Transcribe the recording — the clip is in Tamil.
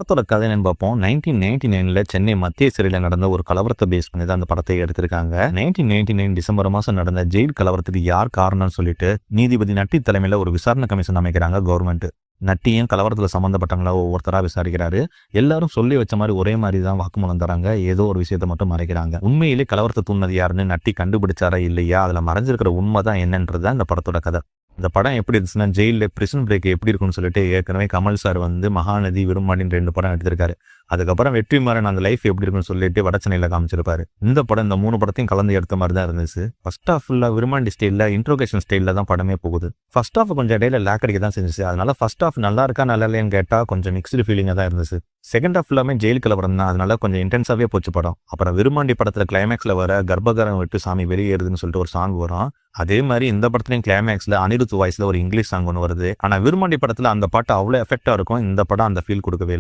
படத்தோட கதை என்னன்னு பார்ப்போம். 1999ல சென்னை மத்திய சிறையில நடந்த ஒரு கலவரத்தை பேஸ் பண்ணி தான் அந்த படத்தை எடுத்திருக்காங்க. 1999 டிசம்பர் மாசம் நடந்த ஜெயில் கலவரத்துக்கு யார் காரணம்னு சொல்லிட்டு நீதிபதி நட்டி தலைமையில ஒரு விசாரணை கமிஷன் அமைக்கிறாங்க கவர்மெண்ட். நட்டியும் கலவரத்துல சம்பந்தப்பட்டவங்கள ஒவ்வொருத்தரா விசாரிக்கிறாரு. எல்லாரும் சொல்லி வச்ச மாதிரி ஒரே மாதிரி தான் வாக்குமூலம் தராங்க. ஏதோ ஒரு விஷயத்த மட்டும் மறைக்கிறாங்க. உண்மையிலே கலவரத்தை தூண்டினது யாருன்னு நட்டி கண்டுபிடிச்சாரா இல்லையா, அதுல மறைஞ்சிருக்கிற உண்மை தான் என்னன்றதுதான் இந்த படத்தோட கதை. இந்த படம் எப்படி இருந்துச்சுன்னா, ஜெயில பிரிசன் பிரேக் எப்படி இருக்குன்னு சொல்லிட்டு ஏற்கனவே கமல் சார் மகாநதி, விரும்மாண்டின்னு 2 படம் எடுத்திருக்காரு. அதுக்கப்புறம் வெற்றிமாறன் அந்த லைஃப் எப்படி இருக்குன்னு சொல்லிட்டு வடச்சென்னையில காமிச்சிருப்பாரு. இந்த படம் இந்த 3 படத்தையும் கலந்து எடுத்த மாதிரி தான் இருந்துச்சு. ஃபர்ஸ்ட் ஹாஃப் ஃபுல்லா விரும்மாண்டி ஸ்டைல்ல இன்ட்ரோகேஷன் ஸ்டைல்ல தான் படமே போகுது. ஃபர்ஸ்ட் ஹாஃப் கொஞ்சம் இடையில லேக் அடிக்க தான் செஞ்சுச்சு. அதனால ஃபர்ஸ்ட் ஹாஃப் நல்லா இருக்கா நல்லா இல்லையான்னு கேட்டா கொஞ்சம் மிக்ஸ்டு ஃபீலிங்கா தான் இருந்துச்சு. செகண்ட் ஹாஃப் ஃபுல்லாமே ஜெயில் கலவரம் தான். அதனால கொஞ்சம் இன்டென்ஸாவே போச்சு படம். அப்புறம் விரும்மாண்டி படத்துல கிளைமேக்ஸ்ல வர கர்ப்பகாரம் விட்டு சாமி வெளியேறுதுன்னு சொல்லிட்டு ஒரு சாங் வரும். அதே மாதிரி இந்த படத்துலயும் கிளைமேக்ஸ்ல அனிருத் வாய்ஸ்ல ஒரு இங்கிலீஷ் சாங் ஒன்று வருது. ஆனா விரும்மாண்டி படத்துல அந்த பாட்டு அவ்வளவு எஃபெக்டா இருக்கும். இந்த படம் அந்த ஃபீல் கொடுக்கவே இல்லை.